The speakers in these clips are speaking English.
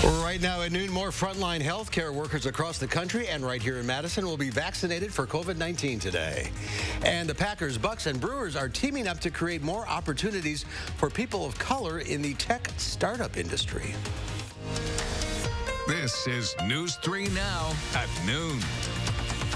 Right now at noon, more frontline healthcare workers across the country and right here in Madison will be vaccinated for COVID-19 today. And the Packers, Bucks, and Brewers are teaming up to create more opportunities for people of color in the tech startup industry. This is News 3 Now at noon.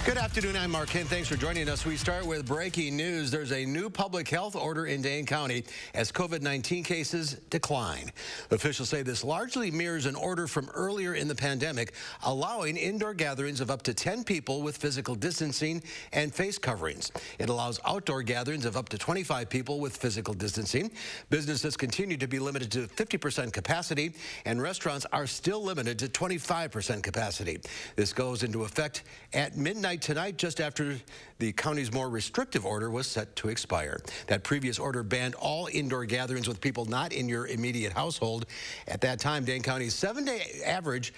Good afternoon, I'm Mark Kent. Thanks for joining us. We start with breaking news. There's a new public health order in Dane County as COVID-19 cases decline. Officials say this largely mirrors an order from earlier in the pandemic, allowing indoor gatherings of up to 10 people with physical distancing and face coverings. It allows outdoor gatherings of up to 25 people with physical distancing. Businesses continue to be limited to 50% capacity, and restaurants are still limited to 25% capacity. This goes into effect at midnight tonight, just after the county's more restrictive order was set to expire. That previous order banned all indoor gatherings with people not in your immediate household. At that time, Dane County's 7-day average,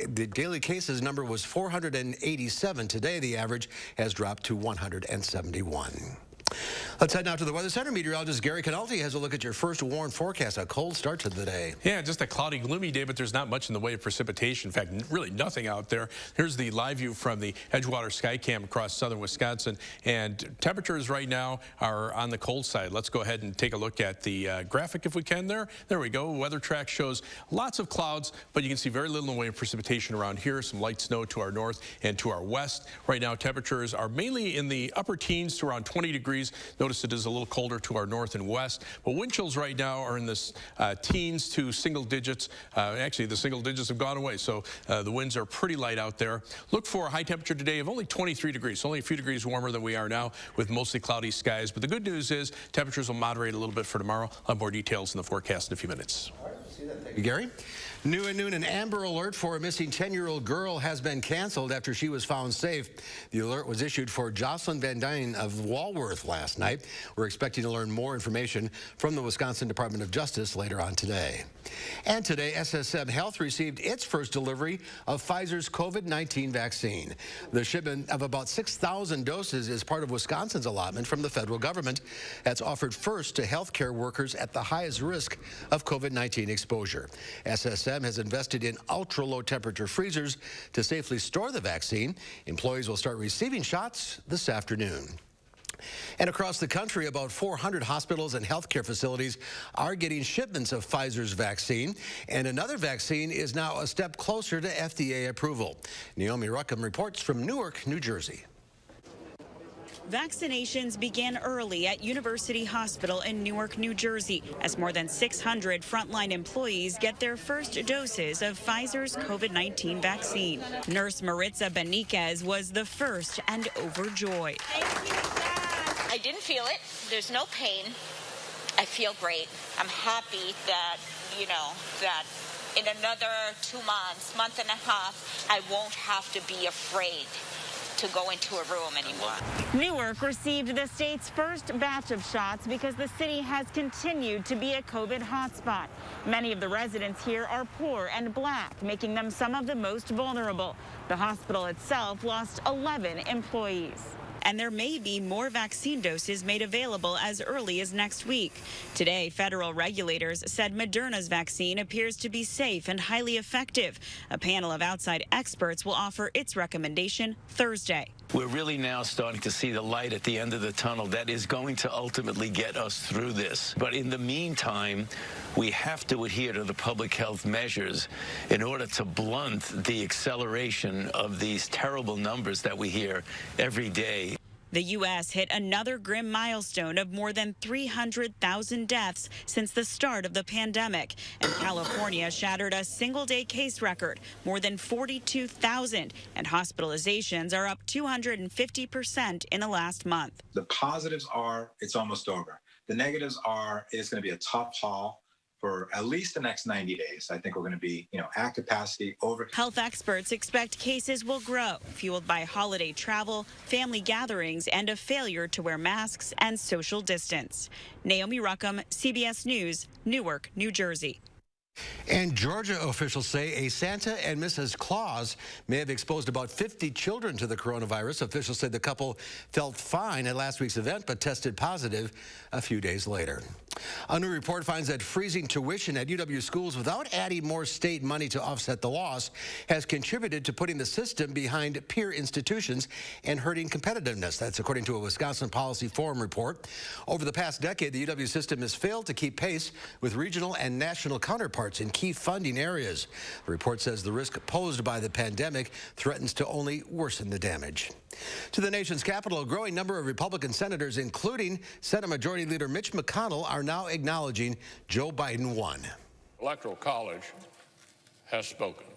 the daily cases number was 487. Today, the average has dropped to 171. Let's head now to the Weather Center. Meteorologist Gary Canalti has a look at your first warm forecast. A cold start to the day. Yeah, just a cloudy, gloomy day, but there's not much in the way of precipitation. In fact, really nothing out there. Here's the live view from the Edgewater Skycam across southern Wisconsin. And temperatures right now are on the cold side. Let's go ahead and take a look at the graphic if we can there. There we go. Weather track shows lots of clouds, but you can see very little in the way of precipitation around here. Some light snow to our north and to our west. Right now, temperatures are mainly in the upper teens to around 20 degrees. Notice it is a little colder to our north and west, but wind chills right now are in the teens to single digits. Actually, the single digits have gone away, so the winds are pretty light out there. Look for a high temperature today of only 23 degrees, only a few degrees warmer than we are now with mostly cloudy skies. But the good news is temperatures will moderate a little bit for tomorrow. I'll have more details in the forecast in a few minutes. All right, see that. Thank you, Gary. New at noon, an Amber Alert for a missing 10-year-old girl has been canceled after she was found safe. The alert was issued for Jocelyn Van Dyne of Walworth last night. We're expecting to learn more information from the Wisconsin Department of Justice later on today. And today, SSM Health received its first delivery of Pfizer's COVID-19 vaccine. The shipment of about 6,000 doses is part of Wisconsin's allotment from the federal government that's offered first to healthcare workers at the highest risk of COVID-19 exposure. SSM has invested in ultra-low temperature freezers to safely store the vaccine. Employees will start receiving shots this afternoon. And across the country, about 400 hospitals and healthcare facilities are getting shipments of Pfizer's vaccine, and another vaccine is now a step closer to FDA approval. Naomi Ruckham reports from Newark, New Jersey. Vaccinations began early at University Hospital in Newark, New Jersey, as more than 600 frontline employees get their first doses of Pfizer's COVID-19 vaccine. Nurse Maritza Beniquez was the first and overjoyed. I didn't feel it. There's no pain. I feel great. I'm happy that, that in another 2 months, month and a half, I won't have to be afraid to go into a room anymore. Newark received the state's first batch of shots because the city has continued to be a COVID hotspot. Many of the residents here are poor and black, making them some of the most vulnerable. The hospital itself lost 11 employees. And there may be more vaccine doses made available as early as next week. Today, federal regulators said Moderna's vaccine appears to be safe and highly effective. A panel of outside experts will offer its recommendation Thursday. We're really now starting to see the light at the end of the tunnel that is going to ultimately get us through this. But in the meantime, we have to adhere to the public health measures in order to blunt the acceleration of these terrible numbers that we hear every day. The U.S. hit another grim milestone of more than 300,000 deaths since the start of the pandemic. And California shattered a single-day case record, more than 42,000. And hospitalizations are up 250% in the last month. The positives are it's almost over. The negatives are it's going to be a tough haul for at least the next 90 days. I think we're going to be, at capacity over. Health experts expect cases will grow, fueled by holiday travel, family gatherings, and a failure to wear masks and social distance. Naomi Ruckham, CBS News, Newark, New Jersey. And Georgia officials say a Santa and Mrs. Claus may have exposed about 50 children to the coronavirus. Officials said the couple felt fine at last week's event, but tested positive a few days later. A new report finds that freezing tuition at UW schools without adding more state money to offset the loss has contributed to putting the system behind peer institutions and hurting competitiveness. That's according to a Wisconsin Policy Forum report. Over the past decade, the UW system has failed to keep pace with regional and national counterparts in key funding areas. The report says the risk posed by the pandemic threatens to only worsen the damage. To the nation's capital, a growing number of Republican senators, including Senate Majority Leader Mitch McConnell, are now acknowledging Joe Biden won. Electoral College has spoken.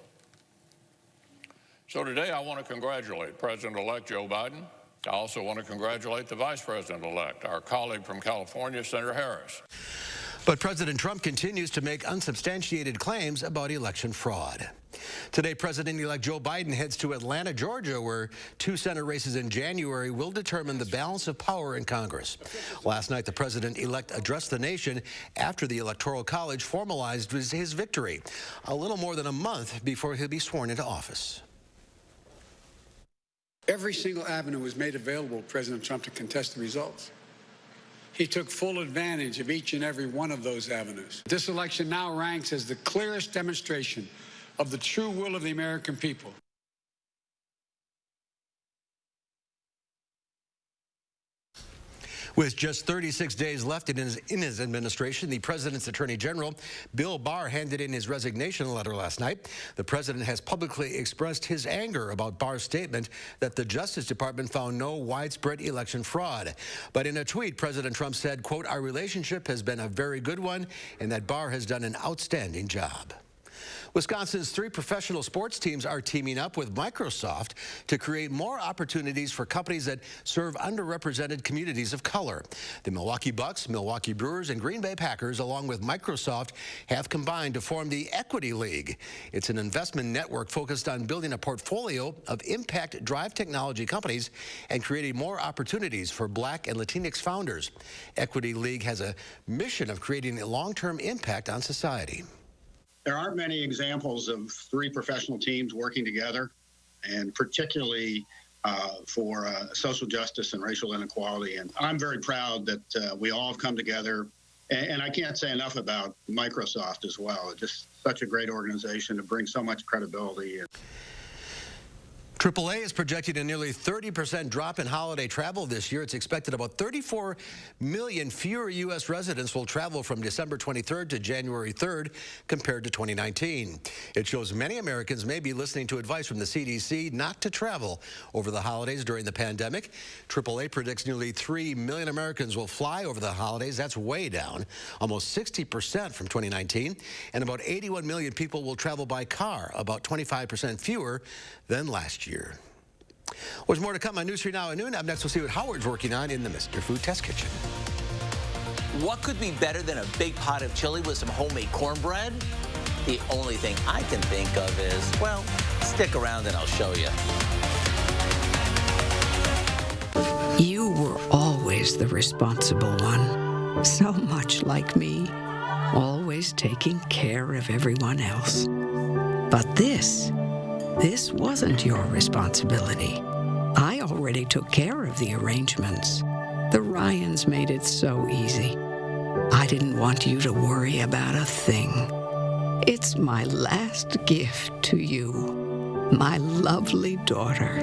So today I want to congratulate President-elect Joe Biden. I also want to congratulate the Vice President-elect, our colleague from California, Senator Harris. But President Trump continues to make unsubstantiated claims about election fraud. Today, President-elect Joe Biden heads to Atlanta, Georgia, where two Senate races in January will determine the balance of power in Congress. Last night, the president-elect addressed the nation after the Electoral College formalized his victory, a little more than a month before he'll be sworn into office. Every single avenue was made available to President Trump to contest the results. He took full advantage of each and every one of those avenues. This election now ranks as the clearest demonstration of the true will of the American people. With just 36 days left in his administration, the president's attorney general, Bill Barr, handed in his resignation letter last night. The president has publicly expressed his anger about Barr's statement that the Justice Department found no widespread election fraud. But in a tweet, President Trump said, quote, "Our relationship has been a very good one, and that Barr has done an outstanding job." Wisconsin's 3 professional sports teams are teaming up with Microsoft to create more opportunities for companies that serve underrepresented communities of color. The Milwaukee Bucks, Milwaukee Brewers, and Green Bay Packers, along with Microsoft, have combined to form the Equity League. It's an investment network focused on building a portfolio of impact drive technology companies and creating more opportunities for Black and Latinx founders. Equity League has a mission of creating a long-term impact on society. There aren't many examples of 3 professional teams working together, and particularly for social justice and racial inequality. And I'm very proud that we all have come together. And I can't say enough about Microsoft as well. It's just such a great organization to bring so much credibility. AAA is projecting a nearly 30% drop in holiday travel this year. It's expected about 34 million fewer U.S. residents will travel from December 23rd to January 3rd compared to 2019. It shows many Americans may be listening to advice from the CDC not to travel over the holidays during the pandemic. AAA predicts nearly 3 million Americans will fly over the holidays. That's way down, almost 60% from 2019. And about 81 million people will travel by car, about 25% fewer than last year. Well, there's more to come on News 3 Now at noon. Up next, we'll see what Howard's working on in the Mr. Food Test Kitchen. What could be better than a big pot of chili with some homemade cornbread? The only thing I can think of is, well, stick around and I'll show you. You were always the responsible one. So much like me, always taking care of everyone else. But this wasn't your responsibility. I already took care of the arrangements. The Ryans made it so easy. I didn't want you to worry about a thing. It's my last gift to you, my lovely daughter.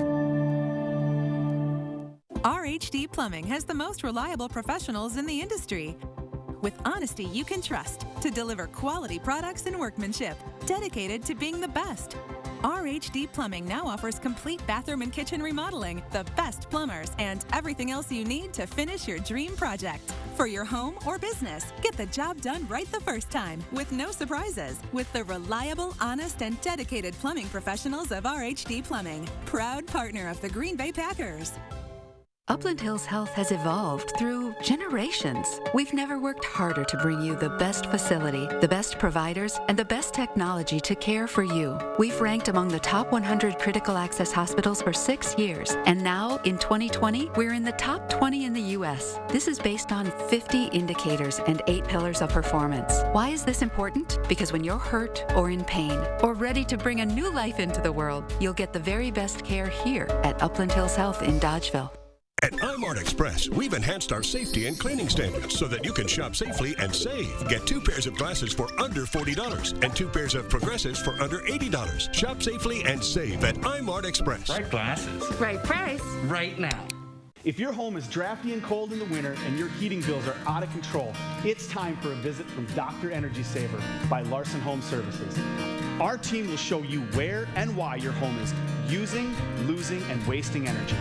RHD Plumbing has the most reliable professionals in the industry. With honesty you can trust to deliver quality products and workmanship, dedicated to being the best. RHD Plumbing now offers complete bathroom and kitchen remodeling, the best plumbers, and everything else you need to finish your dream project. For your home or business, get the job done right the first time with no surprises with the reliable, honest, and dedicated plumbing professionals of RHD Plumbing, proud partner of the Green Bay Packers. Upland Hills Health has evolved through generations. We've never worked harder to bring you the best facility, the best providers, and the best technology to care for you. We've ranked among the top 100 critical access hospitals for 6 years, and now in 2020, we're in the top 20 in the U.S. This is based on 50 indicators and 8 pillars of performance. Why is this important? Because when you're hurt or in pain or ready to bring a new life into the world, you'll get the very best care here at Upland Hills Health in Dodgeville. At iMart Express, we've enhanced our safety and cleaning standards so that you can shop safely and save. Get 2 pairs of glasses for under $40 and 2 pairs of progressives for under $80. Shop safely and save at iMart Express. Right glasses. Right price. Right now. If your home is drafty and cold in the winter and your heating bills are out of control, it's time for a visit from Dr. Energy Saver by Larson Home Services. Our team will show you where and why your home is using, losing, and wasting energy.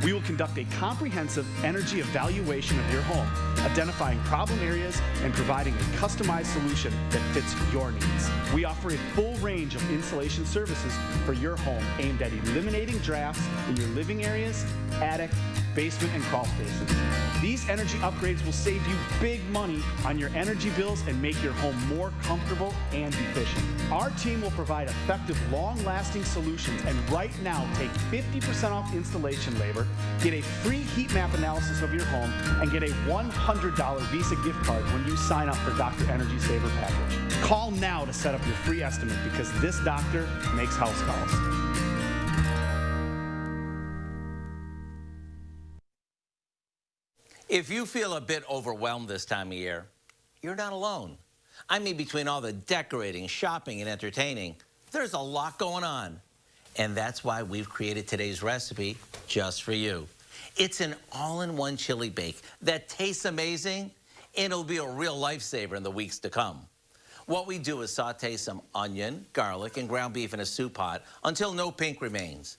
We will conduct a comprehensive energy evaluation of your home, identifying problem areas and providing a customized solution that fits your needs. We offer a full range of installation services for your home aimed at eliminating drafts in your living areas, attic, basement, and crawl spaces. These energy upgrades will save you big money on your energy bills and make your home more comfortable and efficient. Our team will provide effective, long-lasting solutions, and right now take 50% off installation labor, get a free heat map analysis of your home, and get a $100 Visa gift card when you sign up for Dr. Energy Saver package. Call now to set up your free estimate because this doctor makes house calls. If you feel a bit overwhelmed this time of year, you're not alone. I mean, between all the decorating, shopping, and entertaining, there's a lot going on. And that's why we've created today's recipe just for you. It's an all-in-one chili bake that tastes amazing, and it'll be a real lifesaver in the weeks to come. What we do is saute some onion, garlic, and ground beef in a soup pot until no pink remains.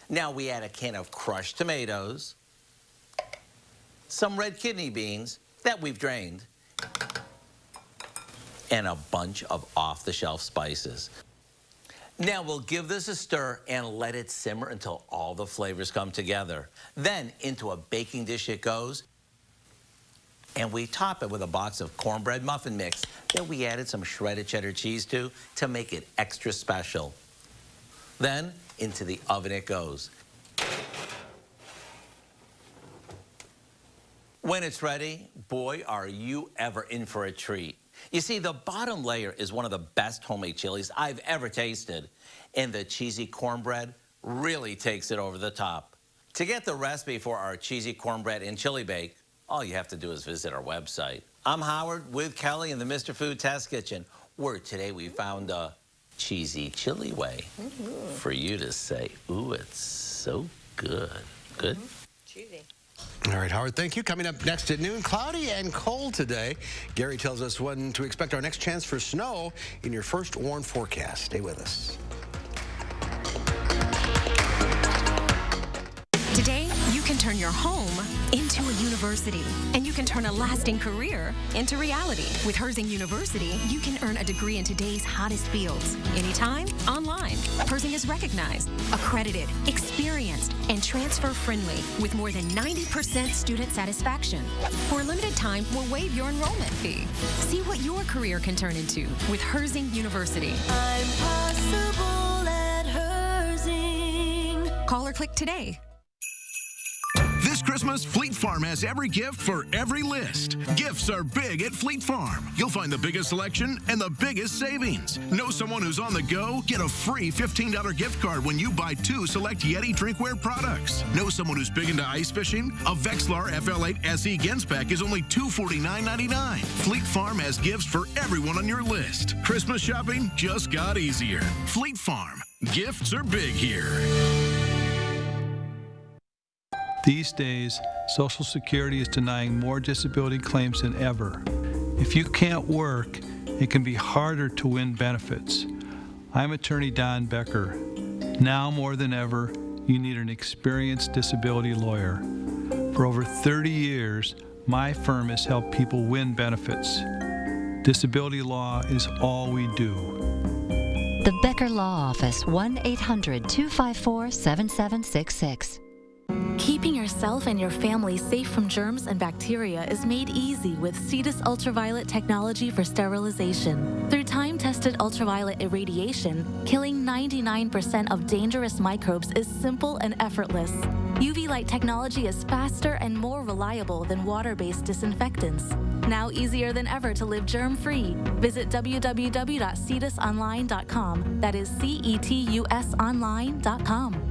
Now we add a can of crushed tomatoes, some red kidney beans that we've drained, and a bunch of off-the-shelf spices. Now we'll give this a stir and let it simmer until all the flavors come together. Then into a baking dish it goes, and we top it with a box of cornbread muffin mix that we added some shredded cheddar cheese to make it extra special. Then into the oven it goes. When it's ready, boy, are you ever in for a treat. You see, the bottom layer is one of the best homemade chilies I've ever tasted, and the cheesy cornbread really takes it over the top. To get the recipe for our cheesy cornbread and chili bake, all you have to do is visit our website. I'm Howard with Kelly in the Mr. Food Test Kitchen, where today we found a cheesy chili way for you to say, ooh, it's so good. Good? Cheesy. All right, Howard, thank you. Coming up next at noon, cloudy and cold today. Gary tells us when to expect our next chance for snow in your first warned forecast. Stay with us. Today, you can turn your home into a university, and you can turn a lasting career into reality. With Herzing University, you can earn a degree in today's hottest fields, anytime, online. Herzing is recognized, accredited, experienced, and transfer-friendly with more than 90% student satisfaction. For a limited time, we'll waive your enrollment fee. See what your career can turn into with Herzing University. I'm possible at Herzing. Call or click today. This Christmas, Fleet Farm has every gift for every list. Gifts are big at Fleet Farm. You'll find the biggest selection and the biggest savings. Know someone who's on the go? Get a free $15 gift card when you buy 2 select Yeti drinkware products. Know someone who's big into ice fishing? A Vexlar FL8 SE Gens pack is only $249.99. Fleet Farm has gifts for everyone on your list. Christmas shopping just got easier. Fleet Farm. Gifts are big here. These days, Social Security is denying more disability claims than ever. If you can't work, it can be harder to win benefits. I'm attorney Don Becker. Now more than ever, you need an experienced disability lawyer. For over 30 years, my firm has helped people win benefits. Disability law is all we do. The Becker Law Office, 1-800-254-7766. Keeping yourself and your family safe from germs and bacteria is made easy with Cetus ultraviolet technology for sterilization. Through time-tested ultraviolet irradiation, killing 99% of dangerous microbes is simple and effortless. UV light technology is faster and more reliable than water-based disinfectants. Now easier than ever to live germ-free. Visit www.cetusonline.com. That is CETUSonline.com.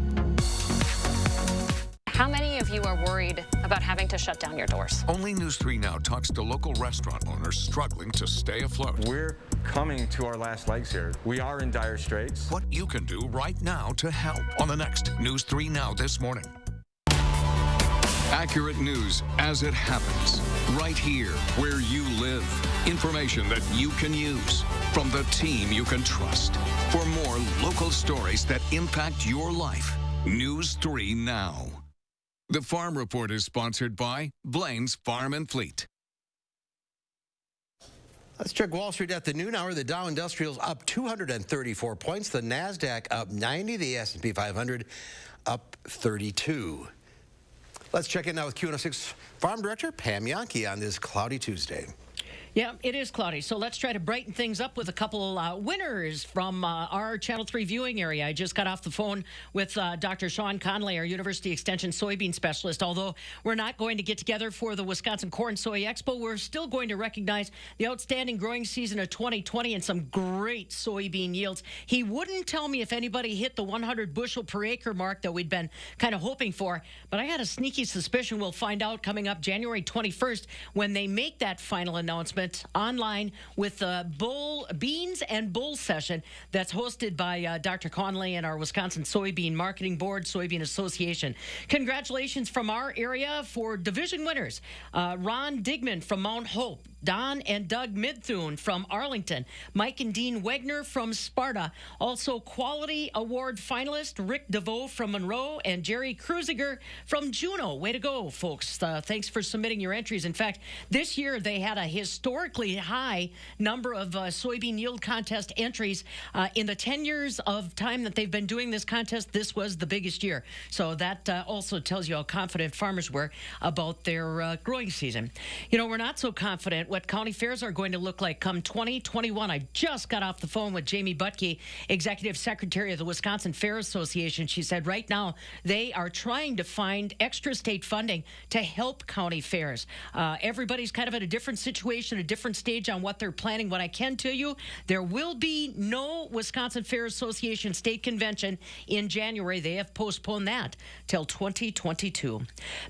How many of you are worried about having to shut down your doors? Only News 3 Now talks to local restaurant owners struggling to stay afloat. We're coming to our last legs here. We are in dire straits. What you can do right now to help on the next News 3 Now this morning. Accurate news as it happens, right here where you live. Information that you can use from the team you can trust. For more local stories that impact your life, News 3 Now. The Farm Report is sponsored by Blain's Farm and Fleet. Let's check Wall Street at the noon hour. The Dow Industrials up 234 points. The NASDAQ up 90. The S&P 500 up 32. Let's check in now with Q106 Farm Director Pam Yankee on this cloudy Tuesday. Yeah, it is cloudy, so let's try to brighten things up with a couple winners from our Channel 3 viewing area. I just got off the phone with Dr. Sean Conley, our University Extension soybean specialist. Although we're not going to get together for the Wisconsin Corn Soy Expo, we're still going to recognize the outstanding growing season of 2020 and some great soybean yields. He wouldn't tell me if anybody hit the 100 bushel per acre mark that we'd been kind of hoping for, but I had a sneaky suspicion we'll find out coming up January 21st when they make that final announcement online with the Beans and Bull session that's hosted by Dr. Conley and our Wisconsin Soybean Marketing Board, Soybean Association. Congratulations from our area for division winners. Ron Digman from Mount Hope, Don and Doug Midthune from Arlington, Mike and Dean Wegner from Sparta, also Quality Award finalist Rick DeVoe from Monroe and Jerry Kruziger from Juneau. Way to go, folks. Thanks for submitting your entries. In fact, this year they had a historically high number of soybean yield contest entries. In the 10 years of time that they've been doing this contest, this was the biggest year. So that also tells you how confident farmers were about their growing season. You know, we're not so confident what county fairs are going to look like come 2021. I just got off the phone with Jamie Butke, Executive Secretary of the Wisconsin Fair Association. She said right now they are trying to find extra state funding to help county fairs. Everybody's kind of at a different situation, a different stage on what they're planning. What I can tell you, there will be no Wisconsin Fair Association state convention in January. They have postponed that till 2022.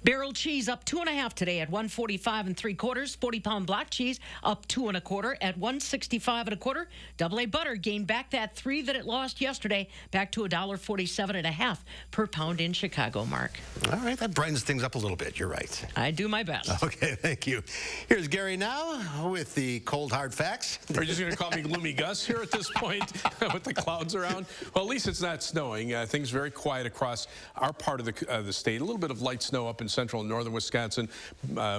Barrel cheese up 2.5 today at 145 3/4. 40-pound block cheese up 2 1/4 at 165 1/4. Double A butter gained back that 3 that it lost yesterday, back to $1.47 1/2 per pound in Chicago, Mark. All right, that brightens things up a little bit. You're right. I do my best. Okay, thank you. Here's Gary now with the cold hard facts. Are you just going to call me Gloomy Gus here at this point with the clouds around? Well, at least it's not snowing. Things very quiet across our part of the state. A little bit of light snow up in central and northern Wisconsin.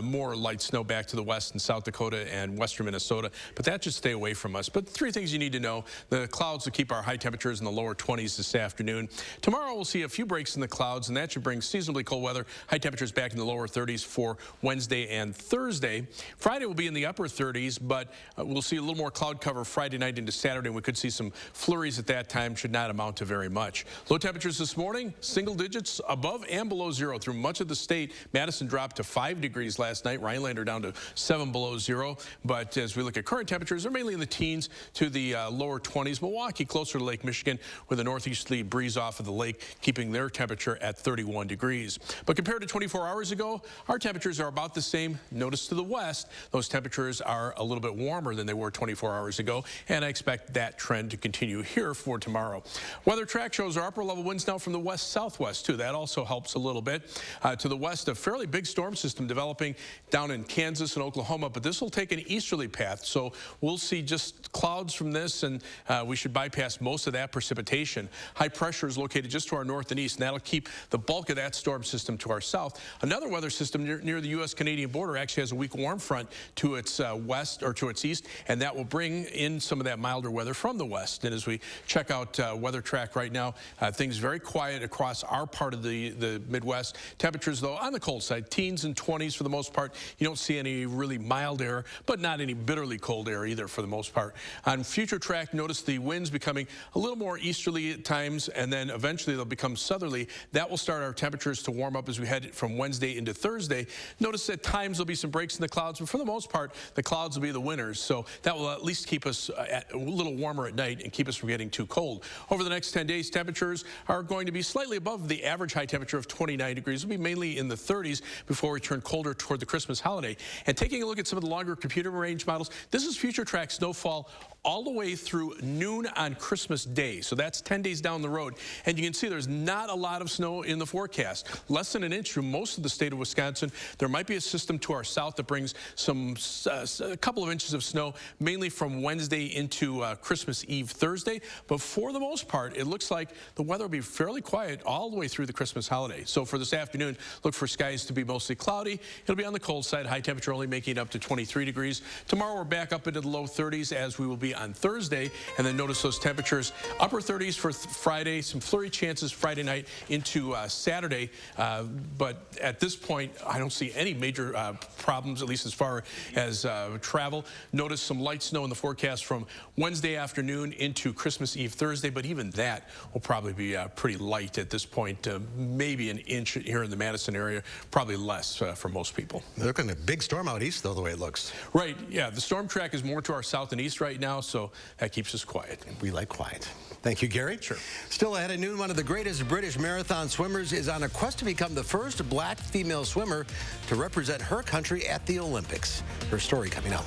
More light snow back to the west and South Dakota and western Minnesota. But that should stay away from us. But 3 things you need to know. The clouds will keep our high temperatures in the lower 20s this afternoon. Tomorrow we'll see a few breaks in the clouds, and that should bring seasonably cold weather. High temperatures back in the lower 30s for Wednesday and Thursday. Friday will be in the upper 30s, but we'll see a little more cloud cover Friday night into Saturday. We could see some flurries at that time. Should not amount to very much. Low temperatures this morning, single digits above and below 0 through much of the state. Madison dropped to 5 degrees last night. Rhinelander down to 7 below 0. But as we look at current temperatures, they're mainly in the teens to the lower 20s. Milwaukee closer to Lake Michigan with a northeasterly breeze off of the lake, keeping their temperature at 31 degrees. But compared to 24 hours ago, our temperatures are about the same. Notice to the west, those temperatures are a little bit warmer than they were 24 hours ago, and I expect that trend to continue here for tomorrow. Weather track shows our upper level winds now from the west-southwest, too. That also helps a little bit. To the west, a fairly big storm system developing down in Kansas and Oklahoma, but this will take an easterly path, so we'll see just clouds from this, and we should bypass most of that precipitation. High pressure is located just to our north and east, and that'll keep the bulk of that storm system to our south. Another weather system near the U.S.-Canadian border actually has a weak warm front to its west or to its east, and that will bring in some of that milder weather from the west. And as we check out Weather Track right now, things very quiet across our part of the Midwest. Temperatures, though, on the cold side, teens and 20s for the most part. You don't see any really mild air, but not any bitterly cold air either for the most part. On Future Track, notice the winds becoming a little more easterly at times, and then eventually they'll become southerly. That will start our temperatures to warm up as we head from Wednesday into Thursday. Notice at times there'll be some breaks in the clouds, but for the most part, the clouds will be the winners. So that will at least keep us a little warmer at night and keep us from getting too cold. Over the next 10 days, temperatures are going to be slightly above the average high temperature of 29 degrees. It'll be mainly in the 30s before we turn colder toward the Christmas holiday. And taking a look at some of the longer computer range models, this is Future Track snowfall all the way through noon on Christmas Day. So that's 10 days down the road. And you can see there's not a lot of snow in the forecast. Less than an inch through most of the state of Wisconsin. There might be a system to our south that brings a couple of inches of snow, mainly from Wednesday into Christmas Eve Thursday. But for the most part, it looks like the weather will be fairly quiet all the way through the Christmas holiday. So for this afternoon, look for skies to be mostly cloudy. It'll be on the cold side, high temperature only making it up to 23 degrees. Tomorrow we're back up into the low 30s as we will be on Thursday, and then notice those temperatures upper 30s for Friday, some flurry chances Friday night into Saturday, but at this point I don't see any major problems, at least as far as travel. Notice some light snow in the forecast from Wednesday afternoon into Christmas Eve Thursday, but even that will probably be pretty light at this point, maybe an inch here in the Madison area, probably less for most people. They're looking at a big storm out east though, the way it looks. Right, yeah, the storm track is more to our south and east right now, so that keeps us quiet. We like quiet. Thank you, Gary. Sure. Still ahead at noon, one of the greatest British marathon swimmers is on a quest to become the first black female swimmer to represent her country at the Olympics. Her story coming up.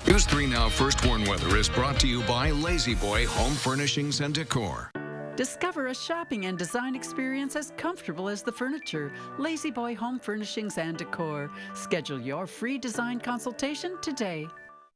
News 3 Now First Warn Weather is brought to you by Lazy Boy Home Furnishings and Decor. Discover a shopping and design experience as comfortable as the furniture. Lazy Boy Home Furnishings and Decor. Schedule your free design consultation today.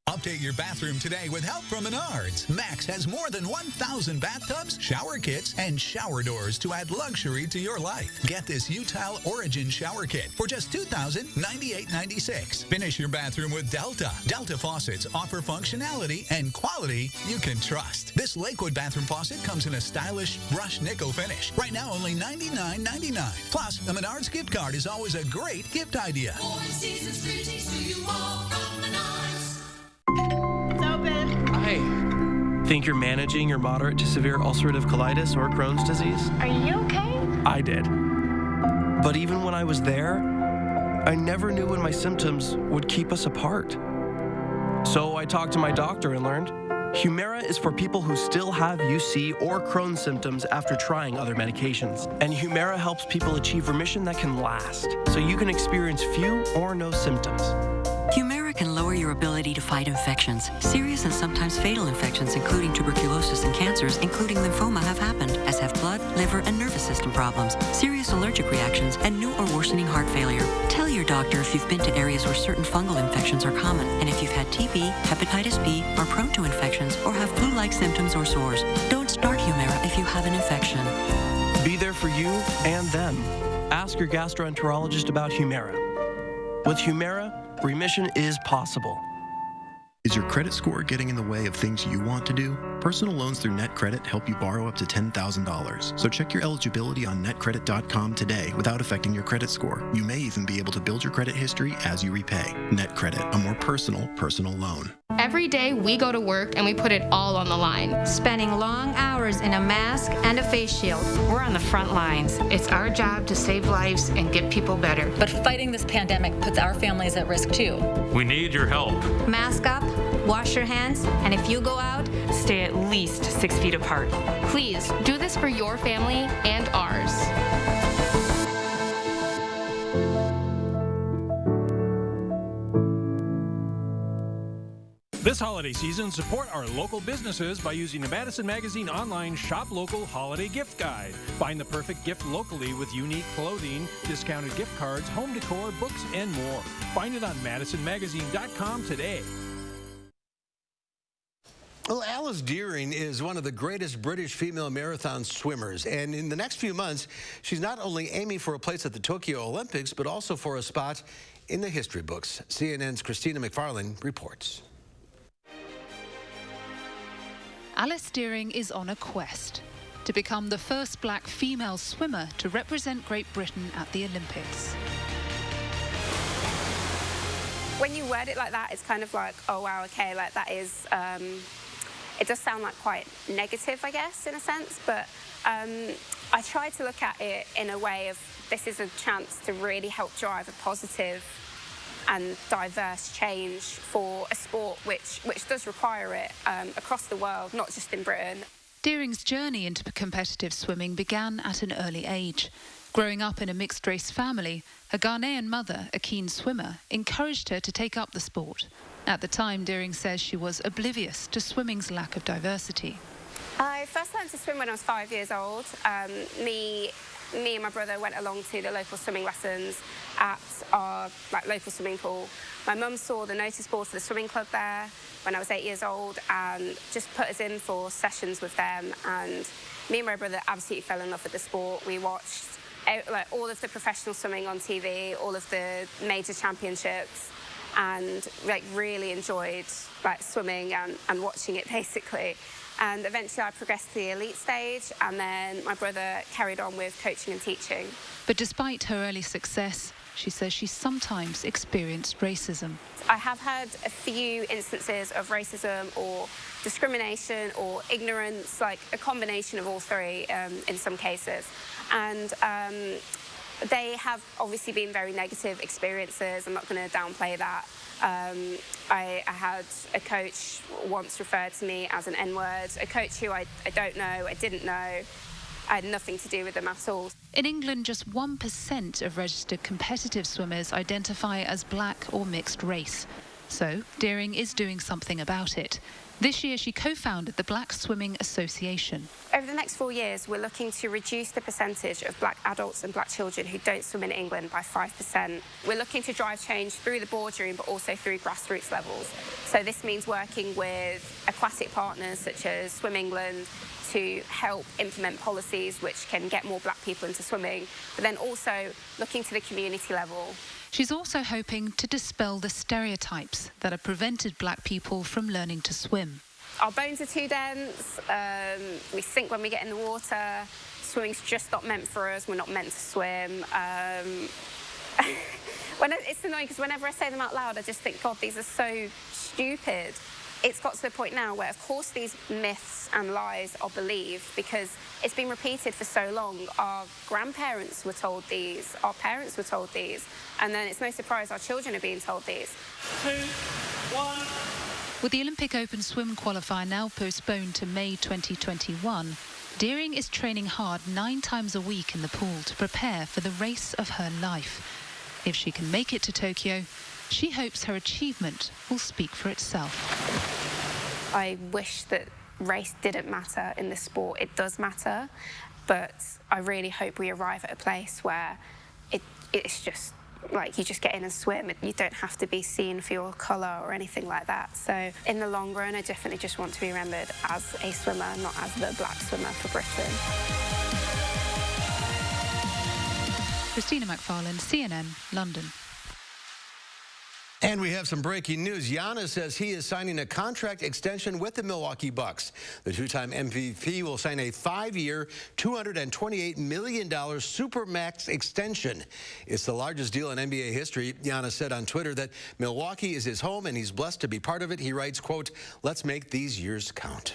Update your bathroom today with help from Menards. Max has more than 1,000 bathtubs, shower kits, and shower doors to add luxury to your life. Get this Utile Origin shower kit for just $2,098.96. Finish your bathroom with Delta. Delta faucets offer functionality and quality you can trust. This Lakewood bathroom faucet comes in a stylish brushed nickel finish. Right now, only $99.99. Plus, a Menards gift card is always a great gift idea. Seasons greetings to you all from Menards. Hi. Think you're managing your moderate to severe ulcerative colitis or Crohn's disease? Are you okay? I did. But even when I was there, I never knew when my symptoms would keep us apart. So I talked to my doctor and learned Humira is for people who still have UC or Crohn's symptoms after trying other medications. And Humira helps people achieve remission that can last, so you can experience few or no symptoms. Humira can lower your ability to fight infections. Serious and sometimes fatal infections, including tuberculosis and cancers, including lymphoma, have happened, as have blood, liver, and nervous system problems, serious allergic reactions, and new or worsening heart failure. Tell your doctor if you've been to areas where certain fungal infections are common, and if you've had TB, hepatitis B, are prone to infections, or have flu-like symptoms or sores. Don't start Humira if you have an infection. Be there for you and them. Ask your gastroenterologist about Humira. With Humira, remission is possible. Is your credit score getting in the way of things you want to do? Personal loans through NetCredit help you borrow up to $10,000. So check your eligibility on netcredit.com today without affecting your credit score. You may even be able to build your credit history as you repay. NetCredit, a more personal loan. Every day we go to work and we put it all on the line. Spending long hours in a mask and a face shield. We're on the front lines. It's our job to save lives and get people better. But fighting this pandemic puts our families at risk too. We need your help. Mask up, wash your hands, and if you go out, stay at least 6 feet apart. Please do this for your family and ours. This holiday season, support our local businesses by using the Madison Magazine online Shop Local Holiday Gift Guide. Find the perfect gift locally with unique clothing, discounted gift cards, home decor, books, and more. Find it on MadisonMagazine.com today. Well, Alice Deering is one of the greatest British female marathon swimmers, and in the next few months, she's not only aiming for a place at the Tokyo Olympics, but also for a spot in the history books. CNN's Christina McFarlane reports. Alice Deering is on a quest to become the first black female swimmer to represent Great Britain at the Olympics. When you word it like that, it's kind of like, oh wow, okay, like that is, it does sound like quite negative, I guess, in a sense, but I try to look at it in a way of this is a chance to really help drive a positive and diverse change for a sport which does require it across the world, not just in Britain. Deering's journey into competitive swimming began at an early age. Growing up in a mixed-race family, her Ghanaian mother, a keen swimmer, encouraged her to take up the sport. At the time, Deering says she was oblivious to swimming's lack of diversity. I first learned to swim when I was 5 years old. Me and my brother went along to the local swimming lessons at our local swimming pool. My mum saw the notice board for the swimming club there when I was 8 years old and just put us in for sessions with them, and me and my brother absolutely fell in love with the sport. We watched all of the professional swimming on TV, all of the major championships, and really enjoyed swimming and watching it basically. And eventually I progressed to the elite stage, and then my brother carried on with coaching and teaching. But despite her early success, she says she sometimes experienced racism. I have had a few instances of racism or discrimination or ignorance, like a combination of all three in some cases. And they have obviously been very negative experiences. I'm not going to downplay that. I had a coach once referred to me as an N-word, a coach who I don't know, I didn't know, I had nothing to do with them at all. In England, just 1% of registered competitive swimmers identify as black or mixed race. So, Deering is doing something about it. This year, she co-founded the Black Swimming Association. Over the next 4 years, we're looking to reduce the percentage of black adults and black children who don't swim in England by 5%. We're looking to drive change through the boardroom, but also through grassroots levels. So this means working with aquatic partners such as Swim England to help implement policies which can get more black people into swimming, but then also looking to the community level. She's also hoping to dispel the stereotypes that have prevented black people from learning to swim. Our bones are too dense, we sink when we get in the water, swimming's just not meant for us, we're not meant to swim. It's annoying because whenever I say them out loud, I just think, God, these are so stupid. It's got to the point now where, of course, these myths and lies are believed because it's been repeated for so long. Our grandparents were told these, our parents were told these, and then it's no surprise our children are being told these. 2, 1. With the Olympic Open swim qualifier now postponed to May 2021, Deering is training hard 9 times a week in the pool to prepare for the race of her life. If she can make it to Tokyo, she hopes her achievement will speak for itself. I wish that race didn't matter in this sport. It does matter, but I really hope we arrive at a place where it's just like you just get in and swim. You don't have to be seen for your colour or anything like that. So in the long run, I definitely just want to be remembered as a swimmer, not as the black swimmer for Britain. Christina McFarlane, CNN, London. And we have some breaking news. Giannis says he is signing a contract extension with the Milwaukee Bucks. The two-time MVP will sign a 5-year, $228 million Supermax extension. It's the largest deal in NBA history. Giannis said on Twitter that Milwaukee is his home and he's blessed to be part of it. He writes, quote, "Let's make these years count."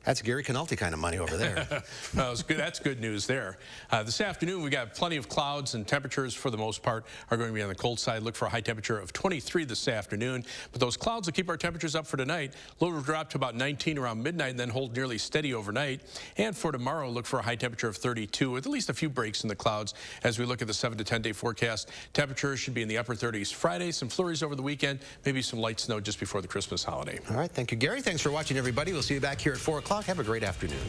That's Gary Canalti kind of money over there. Well, that's good news there. This afternoon, we got plenty of clouds, and temperatures, for the most part, are going to be on the cold side. Look for a high temperature of 23 this afternoon. But those clouds will keep our temperatures up for tonight. Low will drop to about 19 around midnight and then hold nearly steady overnight. And for tomorrow, look for a high temperature of 32 with at least a few breaks in the clouds. As we look at the 7 to 10-day forecast, temperatures should be in the upper 30s Friday, some flurries over the weekend, maybe some light snow just before the Christmas holiday. All right, thank you, Gary. Thanks for watching, everybody. We'll see you back here at 4 o'clock. Have a great afternoon.